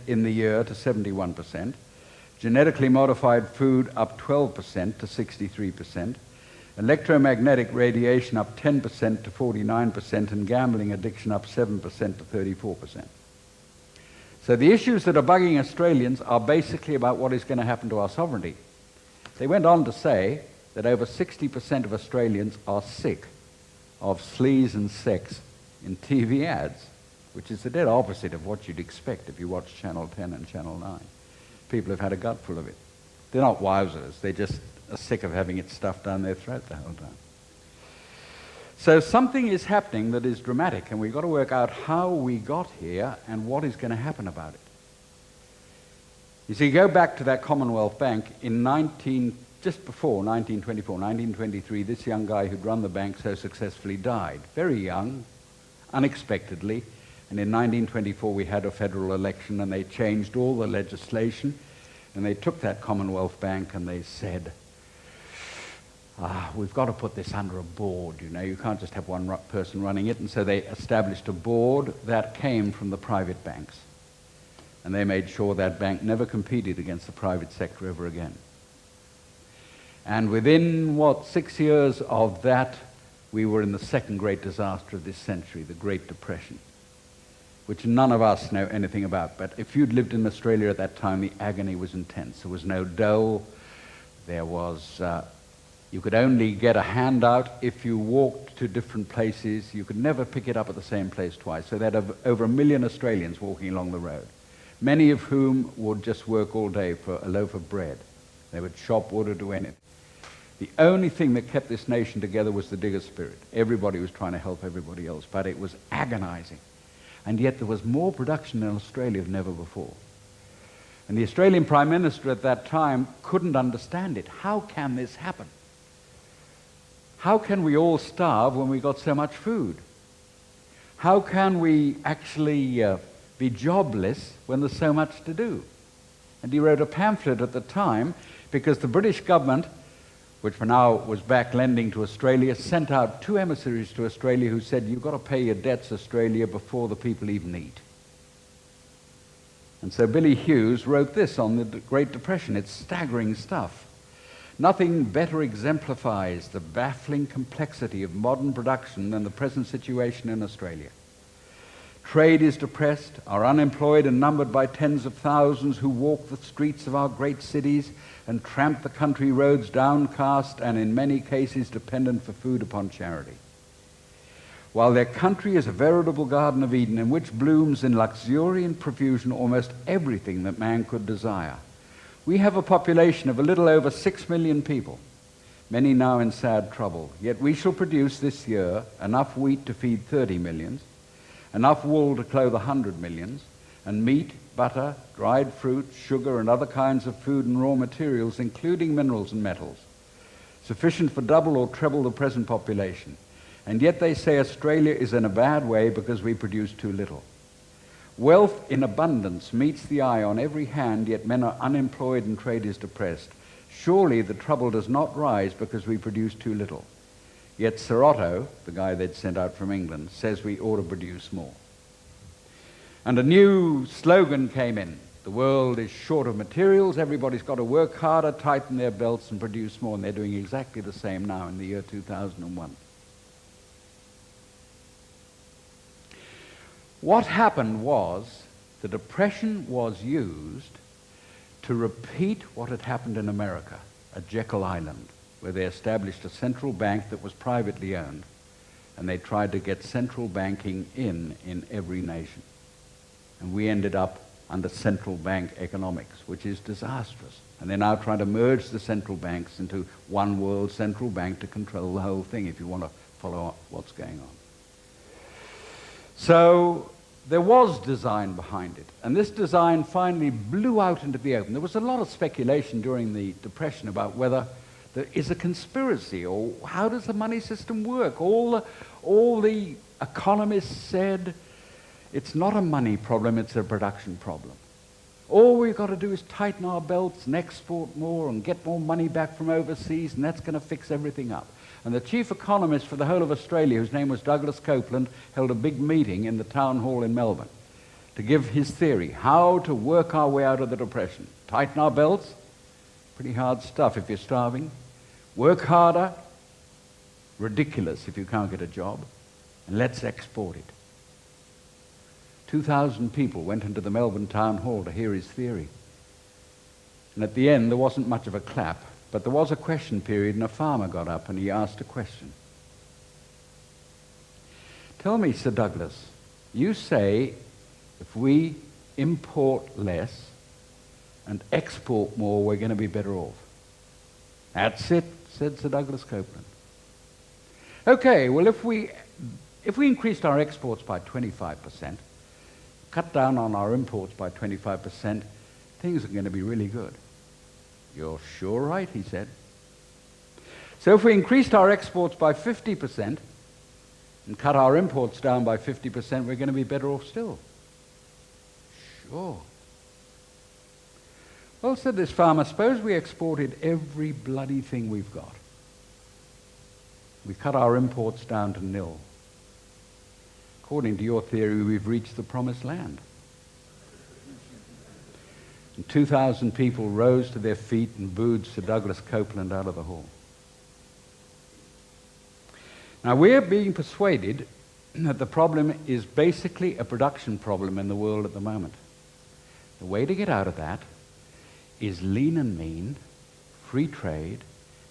in the year to 71%, genetically modified food up 12% to 63%, electromagnetic radiation up 10% to 49%, and gambling addiction up 7% to 34%. So the issues that are bugging Australians are basically about what is going to happen to our sovereignty. They went on to say that over 60% of Australians are sick of sleaze and sex in TV ads, which is the dead opposite of what you'd expect if you watch Channel 10 and Channel 9. People have had a gutful of it. They're not wowsers, they just are sick of having it stuffed down their throat the whole time. So something is happening that is dramatic, and we've got to work out how we got here and what is going to happen about it. You see, go back to that Commonwealth Bank in just before 1924, 1923, this young guy who'd run the bank so successfully died. Very young, unexpectedly. And in 1924 we had a federal election, and they changed all the legislation, and they took that Commonwealth Bank and they said, we've got to put this under a board, you can't just have one person running it. And so they established a board that came from the private banks. And they made sure that bank never competed against the private sector ever again. And within, 6 years of that, we were in the second great disaster of this century, the Great Depression, which none of us know anything about. But if you'd lived in Australia at that time, the agony was intense. There was no dole. There was, you could only get a handout if you walked to different places. You could never pick it up at the same place twice. So they had over 1 million Australians walking along the road, many of whom would just work all day for a loaf of bread. They would chop wood or do anything. The only thing that kept this nation together was the digger spirit. Everybody was trying to help everybody else, but it was agonizing. And yet there was more production in Australia than ever before. And the Australian Prime Minister at that time couldn't understand it. How can this happen? How can we all starve when we got so much food? How can we actually be jobless when there's so much to do? And he wrote a pamphlet at the time, because the British government, which for now was back lending to Australia, sent out 2 emissaries to Australia who said, you've got to pay your debts, Australia, before the people even eat. And so Billy Hughes wrote this on the Great Depression. It's staggering stuff. Nothing better exemplifies the baffling complexity of modern production than the present situation in Australia. Trade is depressed, our unemployed are numbered by tens of thousands who walk the streets of our great cities and tramp the country roads downcast and in many cases dependent for food upon charity. While their country is a veritable Garden of Eden in which blooms in luxuriant profusion almost everything that man could desire, we have a population of a little over 6 million people, many now in sad trouble. Yet we shall produce this year enough wheat to feed 30 millions, enough wool to clothe 100 millions, and meat, butter, dried fruit, sugar, and other kinds of food and raw materials, including minerals and metals, sufficient for double or treble the present population. And yet they say Australia is in a bad way because we produce too little. Wealth in abundance meets the eye on every hand, yet men are unemployed and trade is depressed. Surely the trouble does not rise because we produce too little. Yet Sir Otto, the guy they'd sent out from England, says we ought to produce more. And a new slogan came in. The world is short of materials. Everybody's got to work harder, tighten their belts, and produce more. And they're doing exactly the same now in the year 2001. What happened was the Depression was used to repeat what had happened in America at Jekyll Island, where they established a central bank that was privately owned, and they tried to get central banking in every nation. And we ended up under central bank economics, which is disastrous. And they're now trying to merge the central banks into one world central bank to control the whole thing, if you want to follow up what's going on. So there was design behind it, and this design finally blew out into the open. There was a lot of speculation during the Depression about whether there is a conspiracy, or how does the money system work? All the economists said it's not a money problem, it's a production problem. All we've got to do is tighten our belts and export more and get more money back from overseas, and that's going to fix everything up. And the chief economist for the whole of Australia, whose name was Douglas Copeland, held a big meeting in the town hall in Melbourne. to give his theory, how to work our way out of the Depression. Tighten our belts, pretty hard stuff if you're starving. Work harder, ridiculous if you can't get a job. And let's export it. 2,000 people went into the Melbourne Town Hall to hear his theory. And at the end, there wasn't much of a clap, but there was a question period, and a farmer got up and he asked a question. Tell me, Sir Douglas, you say if we import less and export more, we're going to be better off. That's it, said Sir Douglas Copeland. Okay, well, if we increased our exports by 25%, cut down on our imports by 25%, things are going to be really good. You're sure right, he said. So if we increased our exports by 50% and cut our imports down by 50%, we're going to be better off still. Sure. Well, said this farmer, suppose we exported every bloody thing we've got. We cut our imports down to nil. According to your theory, we've reached the promised land. And 2,000 people rose to their feet and booed Sir Douglas Copeland out of the hall. Now, we're being persuaded that the problem is basically a production problem in the world at the moment. The way to get out of that is lean and mean, free trade,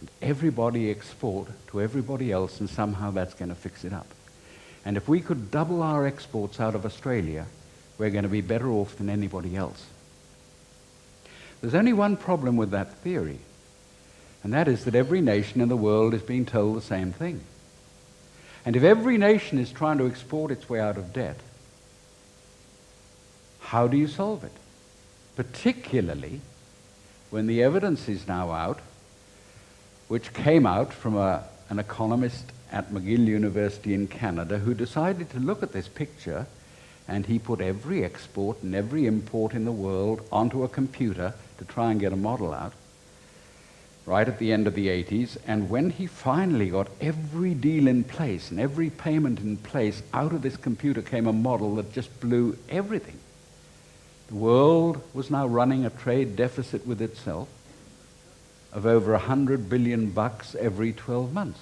and everybody export to everybody else, and somehow that's going to fix it up. And if we could double our exports out of Australia, we're going to be better off than anybody else. There's only one problem with that theory, and that is that every nation in the world is being told the same thing. And if every nation is trying to export its way out of debt, how do you solve it? Particularly when the evidence is now out, which came out from an economist at McGill University in Canada who decided to look at this picture, and he put every export and every import in the world onto a computer to try and get a model out, right at the end of the 80s. And when he finally got every deal in place and every payment in place, out of this computer came a model that just blew everything. The world was now running a trade deficit with itself of over $100 billion every 12 months,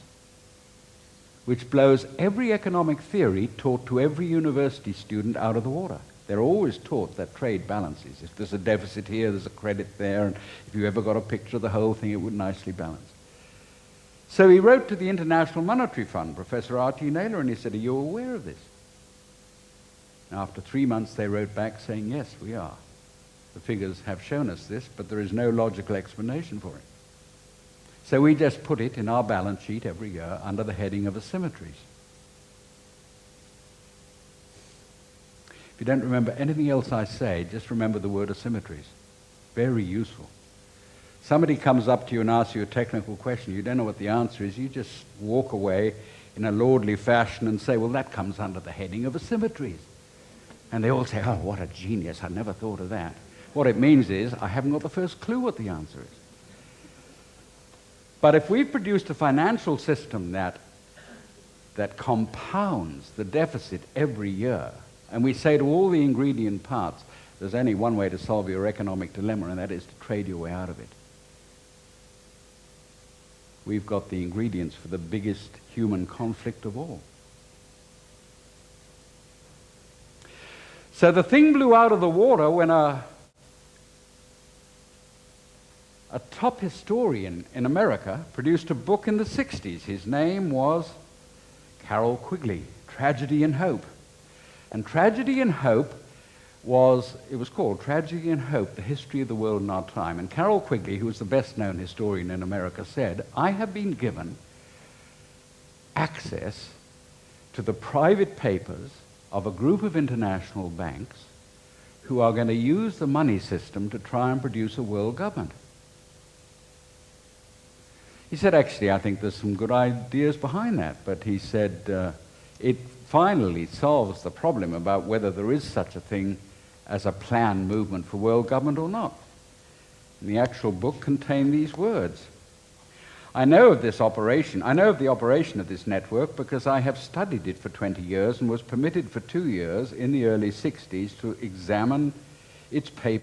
which blows every economic theory taught to every university student out of the water. They're always taught that trade balances. If there's a deficit here, there's a credit there, and if you ever got a picture of the whole thing, it would nicely balance. So he wrote to the International Monetary Fund, Professor R.T. Naylor, and he said, are you aware of this? And after 3 months, they wrote back saying, yes, we are. The figures have shown us this, but there is no logical explanation for it. So we just put it in our balance sheet every year under the heading of asymmetries. If you don't remember anything else I say, just remember the word asymmetries. Very useful. Somebody comes up to you and asks you a technical question, you don't know what the answer is, you just walk away in a lordly fashion and say, well, that comes under the heading of asymmetries. And they all say, oh, what a genius, I never thought of that. What it means is, I haven't got the first clue what the answer is. But if we've produced a financial system that compounds the deficit every year, and we say to all the ingredient parts, there's only one way to solve your economic dilemma, and that is to trade your way out of it. We've got the ingredients for the biggest human conflict of all. So the thing blew out of the water when a top historian in America produced a book in the 60s. His name was Carroll Quigley, Tragedy and Hope. And Tragedy and Hope was called Tragedy and Hope, The History of the World in Our Time. And Carroll Quigley, who was the best-known historian in America, said, I have been given access to the private papers of a group of international banks who are going to use the money system to try and produce a world government. He said, actually, I think there's some good ideas behind that, but he said it finally solves the problem about whether there is such a thing as a planned movement for world government or not. And the actual book contained these words. I know of the operation of this network because I have studied it for 20 years and was permitted for 2 years in the early 60s to examine its papers